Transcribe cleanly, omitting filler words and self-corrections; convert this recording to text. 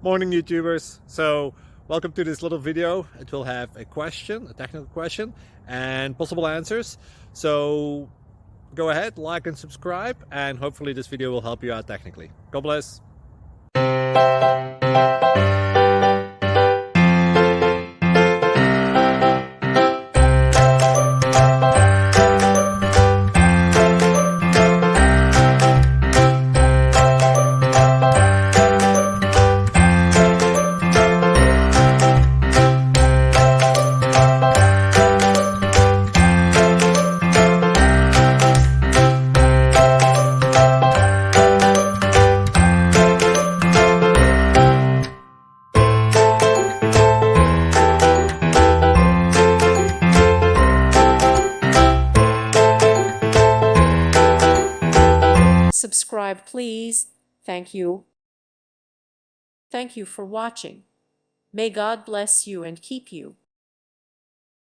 Morning YouTubers. So welcome to this little video. It will have a question, a technical question, and possible answers. So go ahead, like and subscribe, and hopefully this video will help you out technically. God bless. Subscribe, please. Thank you. Thank you for watching. May God bless you and keep you.